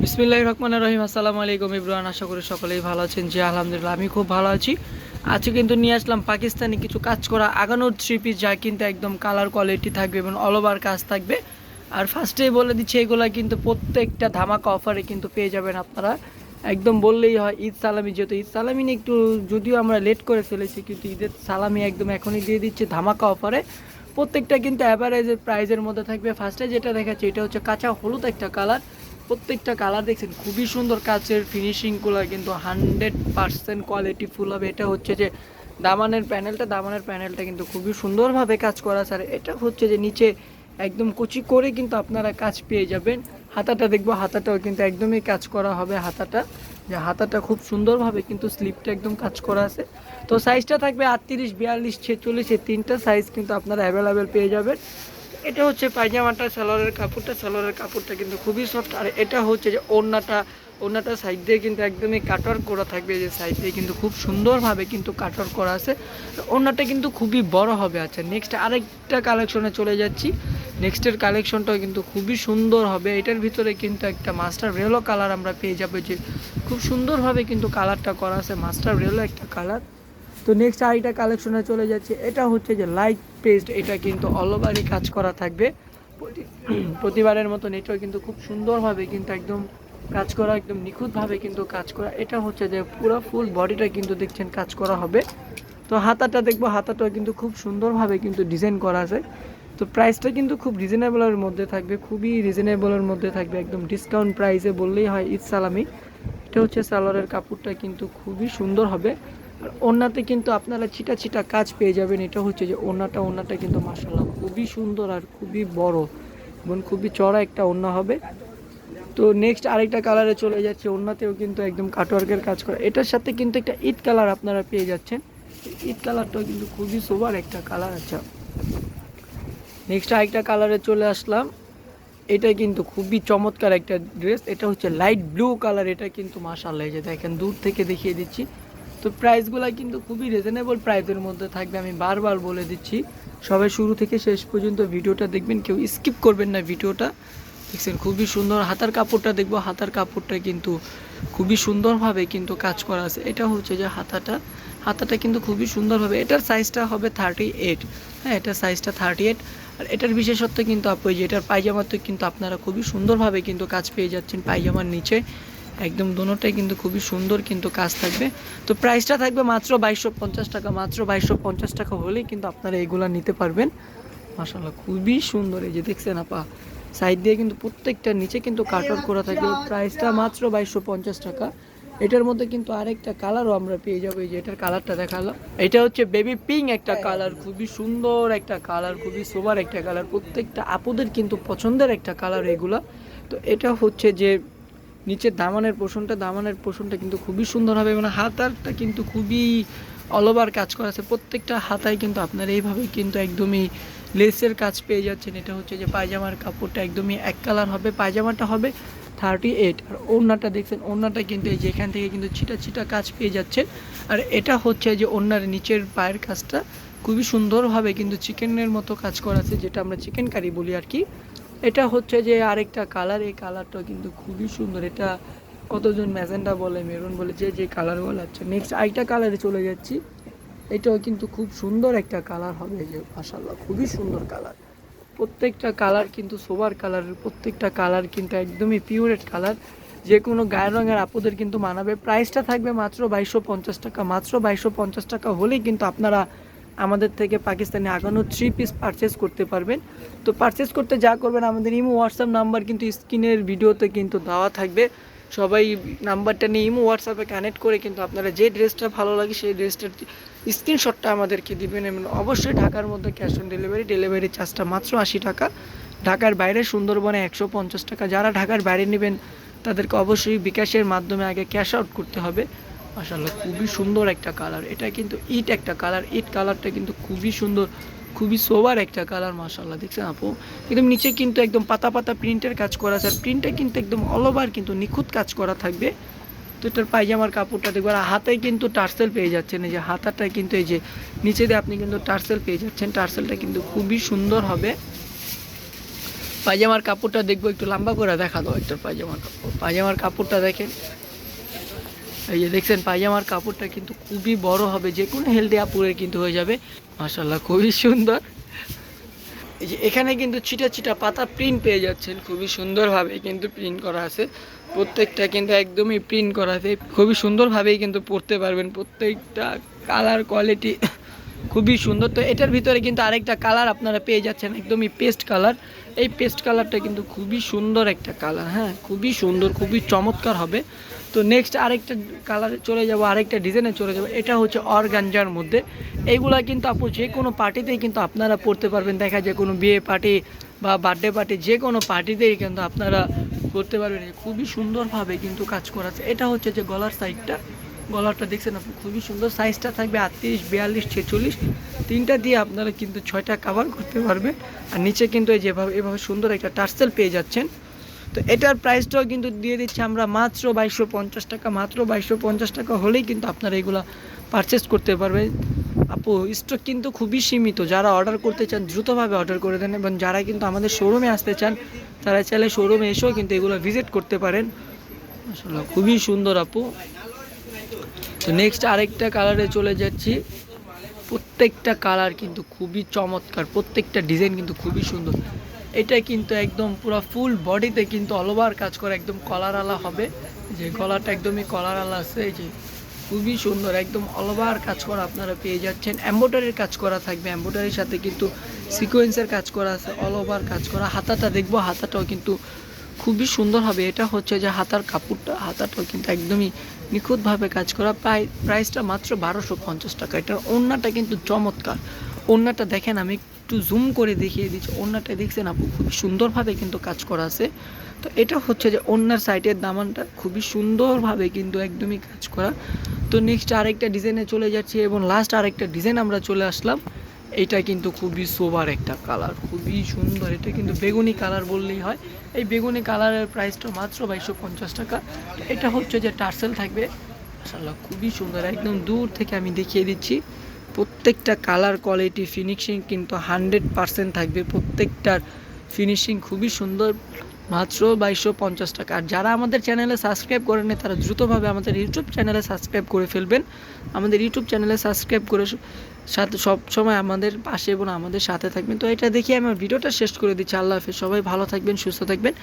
বিসমিল্লাহির রহমানির রহিম। আসসালামু আলাইকুম ইব্রাহিম, আশা করি সকলেই ভালো আছেন। জি আলহামদুলিল্লাহ, আমি খুব ভালো আছি। আজকে কিন্তু নিয়ে আসলাম পাকিস্তানি কিছু কাজ করা আগানোর থ্রি পিস, যা কিন্তু একদম কালার কোয়ালিটি থাকবে এবং অল ওভার কাজ থাকবে। আর ফার্স্টেই বলে দিচ্ছি, এগুলো কিন্তু প্রত্যেকটা ধামাকা অফারে কিন্তু পেয়ে যাবেন আপনারা। একদম বললেই হয় ঈদ সালামি, যেহেতু ঈদ সালামি নিয়ে একটু যদিও আমরা লেট করে ফেলেছি, কিন্তু ঈদের সালামি একদম এখনই দিয়ে দিচ্ছে ধামাকা অফারে। প্রত্যেকটা কিন্তু অ্যাভারেজের প্রাইজের মধ্যে থাকবে। ফার্স্টে যেটা দেখাচ্ছে এটা হচ্ছে কাঁচা হলুদ একটা কালার। প্রত্যেকটা কালার দেখছেন খুবই সুন্দর, কাচের ফিনিশিংগুলো কিন্তু 100% কোয়ালিটি ফুল হবে। এটা হচ্ছে যে দামানের প্যানেলটা কিন্তু খুবই সুন্দরভাবে কাজ করা স্যার। এটা হচ্ছে যে নিচে একদম কুচি করে কিন্তু আপনারা কাজ পেয়ে যাবেন। হাতাটা দেখবো, হাতাটাও কিন্তু একদমই কাজ করা হবে। হাতাটা খুব সুন্দরভাবে কিন্তু স্লিপটা একদম কাজ করা আছে। তো সাইজটা থাকবে 38, 42, 46, এই তিনটা সাইজ কিন্তু আপনারা অ্যাভেলেবেল পেয়ে যাবেন। এটা হচ্ছে পায়জামাটা, সালোয়ারের কাপড়টা কিন্তু খুবই সফট। আর এটা হচ্ছে যে ওড়নাটা সাইড দিয়ে কিন্তু একদমই কাটওয়ার্ক করা থাকবে। যে সাইড দিয়ে কিন্তু খুব সুন্দরভাবে কিন্তু কাটওয়ার্ক করা আছে। ওড়নাটা কিন্তু খুবই বড় হবে। আচ্ছা, নেক্সট আরেকটা কালেকশনে চলে যাচ্ছি। নেক্সটের কালেকশনটাও কিন্তু খুবই সুন্দর হবে। এটার ভিতরে কিন্তু একটা মাস্টার রেলো কালার আমরা পেয়ে যাবো, যে খুব সুন্দরভাবে কিন্তু কালারটা করা আছে, মাস্টার রেলো একটা কালার। তো নেক্সট আরেকটা কালেকশনে চলে যাচ্ছে। এটা হচ্ছে যে লাইট পেস্ট, এটা কিন্তু অল ওভারই কাজ করা থাকবে। প্রতিবারের মতন এটাও কিন্তু খুব সুন্দরভাবে কিন্তু একদম কাজ করা, একদম নিখুঁতভাবে কিন্তু কাজ করা। এটা হচ্ছে যে পুরো ফুল বডিটা কিন্তু দেখছেন কাজ করা হবে। তো হাতাটা দেখবো, হাতাটাও কিন্তু খুব সুন্দরভাবে কিন্তু ডিজাইন করা আছে। তো প্রাইসটা কিন্তু খুব রিজনেবলের মধ্যে থাকবে, খুবই রিজনেবলের মধ্যে থাকবে, একদম ডিসকাউন্ট প্রাইসে বললেই হয় ঈদ সালামি। এটা হচ্ছে সালোয়ারের কাপড়টা কিন্তু খুবই সুন্দর হবে। আর ওড়নাতে কিন্তু আপনারা ছিটা ছিটা কাজ পেয়ে যাবেন। এটা হচ্ছে যে ওড়নাটা কিন্তু মাশাআল্লাহ খুবই সুন্দর আর খুবই বড় এবং খুবই চড়া একটা ওড়না হবে। তো নেক্সট আরেকটা কালারে চলে যাচ্ছে। ওড়নাতেও কিন্তু একদম কাটওয়ার্কের কাজ করা। এটার সাথে কিন্তু একটা ঈদ কালার আপনারা পেয়ে যাচ্ছেন। ঈদ কালারটাও কিন্তু খুবই সোবার একটা কালার। আচ্ছা, নেক্সট আরেকটা কালারে চলে আসলাম। এটা কিন্তু খুবই চমৎকার একটা ড্রেস। এটা হচ্ছে লাইট ব্লু কালার। এটা কিন্তু মাশাআল্লাহ, এই যে দেখেন দূর থেকে দেখিয়ে দিচ্ছি। তো প্রাইসগুলো কিন্তু খুবই রিজনেবল প্রাইসের মধ্যে থাকবে। আমি বারবার বলে দিচ্ছি, সবাই শুরু থেকে শেষ পর্যন্ত ভিডিওটা দেখবেন, কেউ স্কিপ করবেন না ভিডিওটা। দেখছেন খুবই সুন্দর। হাতার কাপড়টা দেখবো, হাতার কাপড়টা কিন্তু খুবই সুন্দরভাবে কিন্তু কাজ করা আছে। এটা হচ্ছে যে হাতাটা কিন্তু খুবই সুন্দরভাবে। এটার সাইজটা হবে 38। হ্যাঁ, এটার সাইজটা 38। আর এটার বিশেষত্ব কিন্তু আপনি যে এটার পায়জামাতে কিন্তু আপনারা খুবই সুন্দরভাবে কিন্তু কাজ পেয়ে যাচ্ছেন। পায়জামার নিচে একদম দোনোটাই কিন্তু খুবই সুন্দর কিন্তু কাজ থাকবে। তো প্রাইসটা থাকবে মাত্র 2250 টাকা। মাত্র 2250 টাকা হলেই কিন্তু আপনারা এগুলো নিতে পারবেন। মাশাআল্লাহ খুবই সুন্দর। এই যে দেখছেন আপা, সাইড দিয়ে কিন্তু প্রত্যেকটা নিচে কিন্তু কাটওয়ার্ক করা থাকবে। প্রাইসটা মাত্র 2250 টাকা। এটার মধ্যে কিন্তু আরেকটা কালারও আমরা পেয়ে যাবো। এই যে এটার কালারটা দেখালো, এটা হচ্ছে বেবি পিঙ্ক একটা কালার, খুবই সুন্দর একটা কালার, খুবই সোবার একটা কালার। প্রত্যেকটা আপুদের কিন্তু পছন্দের একটা কালার এগুলো। তো এটা হচ্ছে যে নিচের দামানের পোষণটা কিন্তু খুবই সুন্দর হবে এবং হাতারটা কিন্তু খুবই অল ওভার কাজ করা আছে। প্রত্যেকটা হাতায় কিন্তু আপনারা এইভাবে কিন্তু একদমই লেসের কাজ পেয়ে যাচ্ছেন। এটা হচ্ছে যে পায়জামার কাপড়টা একদমই এক কালার হবে। পায়জামাটা হবে 38। আর ওড়নাটা দেখছেন, ওড়নাটা কিন্তু এই যে এখান থেকে কিন্তু ছিটা ছিটা কাজ পেয়ে যাচ্ছেন। আর এটা হচ্ছে যে ওড়নার নিচের পায়ের কাজটা খুবই সুন্দরভাবে কিন্তু চিকেনের মতো কাজ করা আছে, যেটা আমরা চিকেন কারি বলি আর কি। এটা হচ্ছে যে আরেকটা কালার, এই কালারটা কিন্তু খুবই সুন্দর। এটা কতজন ম্যাজেন্ডা বলে, মেরুন বলে, যে যে কালার বলে। আচ্ছা, নেক্সট আরেকটা কালারে চলে যাচ্ছি। এটাও কিন্তু খুব সুন্দর একটা কালার হবে। যে মাশাআল্লাহ খুবই সুন্দর কালার। প্রত্যেকটা কালার কিন্তু সোবার কালারের, প্রত্যেকটা কালার কিন্তু একদমই পিওরেট কালার, যে কোনো গায়ের রঙের আপুদের কিন্তু মানাবে। প্রাইসটা থাকবে মাত্র 2250 টাকা। মাত্র 2250 টাকা হলেই কিন্তু আপনারা আমাদের থেকে পাকিস্তানি আগানো থ্রি পিস পারচেস করতে পারবেন। তো পারচেস করতে যা করবেন, আমাদের ইমো হোয়াটসঅ্যাপ নাম্বার কিন্তু স্ক্রিনের ভিডিওতে কিন্তু দেওয়া থাকবে। সবাই নাম্বারটা নিয়ে ইমো হোয়াটসঅ্যাপে কানেক্ট করে কিন্তু আপনারা যে ড্রেসটা ভালো লাগে সেই ড্রেসটার স্ক্রিনশটটা আমাদেরকে দিবেন। এবং অবশ্যই ঢাকার মধ্যে ক্যাশ অন ডেলিভারি চার্জটা মাত্র 80 টাকা। ঢাকার বাইরে সুন্দরবনে 150 টাকা। যারা ঢাকার বাইরে নেবেন তাদেরকে অবশ্যই বিকাশের মাধ্যমে আগে ক্যাশ আউট করতে হবে। মাশাআল্লাহ খুবই সুন্দর একটা কালার। এটা কিন্তু ইট একটা কালার। ইট কালারটা কিন্তু খুবই সুন্দর, খুবই সোবার একটা কালার। মাশাআল্লাহ দেখছেন আপু, একদম নিচে কিন্তু একদম পাতা পাতা প্রিন্টের কাজ করা আছে। আর প্রিন্টটা কিন্তু একদম অল ওভার কিন্তু নিখুঁত কাজ করা থাকবে। তো এটার পায়জামার কাপড়টা দেখবো। আর হাতে কিন্তু টার্সেল পেয়ে যাচ্ছেন। এই যে হাতাটা কিন্তু এই যে নিচে দিয়ে আপনি কিন্তু টার্সেল পেয়ে যাচ্ছেন। টার্সেলটা কিন্তু খুবই সুন্দর হবে। পায়জামার কাপড়টা দেখবো, একটু লম্বা করে দেখা দাও একটা পায়জামার কাপড়টা দেখেন। এই যে দেখছেন পায়জামার কাপড়টা কিন্তু খুবই বড় হবে, যে কোনো হেলদি আপুরের কিন্তু হয়ে যাবে। মাশাআল্লাহ খুবই সুন্দর। এই যে এখানে কিন্তু ছিটা ছিটা পাতা প্রিন্ট পেয়ে যাচ্ছেন, খুবই সুন্দরভাবে কিন্তু প্রিন্ট করা আছে। প্রত্যেকটা কিন্তু একদমই প্রিন্ট করা আছে, খুবই সুন্দরভাবেই কিন্তু পরতে পারবেন। প্রত্যেকটা কালার কোয়ালিটি খুবই সুন্দর। তো এটার ভিতরে কিন্তু আরেকটা কালার আপনারা পেয়ে যাচ্ছেন, একদমই পেস্ট কালার। এই পেস্ট কালারটা কিন্তু খুবই সুন্দর একটা কালার, হ্যাঁ খুবই সুন্দর, খুবই চমৎকার হবে। তো নেক্সট আরেকটা কালারে চলে যাব, আরেকটা ডিজাইনে চলে যাব। এটা হচ্ছে অর্গানজার মধ্যে। এইগুলা কিন্তু আপু যে কোনো পার্টিতেই কিন্তু আপনারা পরতে পারবেন। দেখা যায় কোনো বিয়ে পার্টি বা বার্থডে পার্টি, যে কোনো পার্টিতেই কিন্তু আপনারা করতে পারবেন। খুবই সুন্দরভাবে কিন্তু কাজ করা আছে। এটা হচ্ছে যে গলার সাইডটা, গলাটা দেখছেন আপনি, খুবই সুন্দর। সাইজটা থাকবে 38, 42, 46, তিনটা দিয়ে আপনারা কিন্তু 6টা কাভার করতে পারবেন। আর নিচে কিন্তু এই যেভাবে এভাবে সুন্দর একটা টার্সেল পেয়ে যাচ্ছেন। তো এটার প্রাইসটাও কিন্তু দিয়ে দিচ্ছি আমরা মাত্র 2250 টাকা। মাত্র 2250 টাকা হলেই কিন্তু আপনারা এগুলো পারচেস করতে পারবেন। আপু স্টক কিন্তু খুবই সীমিত, যারা অর্ডার করতে চান দ্রুতভাবে অর্ডার করে দেন, এবং যারা কিন্তু আমাদের শোরুমে আসতে চান তারা চাইলে শোরুমে এসেও কিন্তু এগুলো ভিজিট করতে পারেন। আসলে খুবই সুন্দর আপু। তো নেক্সট আরেকটা কালারে চলে যাচ্ছি। প্রত্যেকটা কালার কিন্তু খুবই চমৎকার, প্রত্যেকটা ডিজাইন কিন্তু খুবই সুন্দর। এটা কিন্তু একদম পুরো ফুল বডিতে কিন্তু অল ওভার কাজ করা, একদম কলারওয়ালা হবে। যে গলাটা একদমই কলারওয়ালা আছে, এই যে খুবই সুন্দর, একদম অল ওভার কাজ করা আপনারা পেয়ে যাচ্ছেন। এমব্রয়ডারির কাজ করা থাকবে, এমব্রয়ডারির সাথে কিন্তু সিকোয়েন্সের কাজ করা আছে, অল ওভার কাজ করা। হাতাটা দেখবো, হাতাটাও কিন্তু খুবই সুন্দর হবে। এটা হচ্ছে যে হাতার কাপড়টা, হাতাটাও কিন্তু একদমই নিখুঁতভাবে কাজ করা। প্রাইসটা মাত্র 1250 টাকা। এটার ওড়নাটা কিন্তু চমৎকার। ওড়নাটা দেখেন, আমি একটু জুম করে দেখিয়ে দিচ্ছি। ওড়নাটা দেখছেন আপু, খুবই সুন্দরভাবে কিন্তু কাজ করা আছে। তো এটা হচ্ছে যে ওড়নার সাইডের দামানটা খুবই সুন্দরভাবে কিন্তু একদমই কাজ করা। তো নেক্সট আরেকটা ডিজাইনে চলে যাচ্ছি, এবং লাস্ট আরেকটা ডিজাইন আমরা চলে আসলাম। এইটা কিন্তু খুবই সোবার একটা কালার, খুবই সুন্দর। এটা কিন্তু বেগুনি কালার বললেই হয়। এই বেগুনি কালারের প্রাইসটা মাত্র 2250 টাকা। এটা হচ্ছে যে টার্সেল থাকবে। মাশাআল্লাহ খুবই সুন্দর, একদম দূর থেকে আমি দেখিয়ে দিচ্ছি। প্রত্যেকটা কালার কোয়ালিটি ফিনিশিং কিন্তু 100% থাকবে। প্রত্যেকটার ফিনিশিং খুবই সুন্দর। মাত্র 2250 টাকা। আর যারা আমাদের চ্যানেলে সাবস্ক্রাইব করেন তারা দ্রুতভাবে আমাদের ইউটিউব চ্যানেলে সাবস্ক্রাইব করে ফেলবেন। আমাদের ইউটিউব চ্যানেলে সাবস্ক্রাইব করে সাথে সবসময় আমাদের পাশে এবং আমাদের সাথে থাকবেন। তো এটা দেখে আমার ভিডিওটা শেষ করে দিচ্ছি। আল্লাহ হাফেজ, সবাই ভালো থাকবেন, সুস্থ থাকবেন।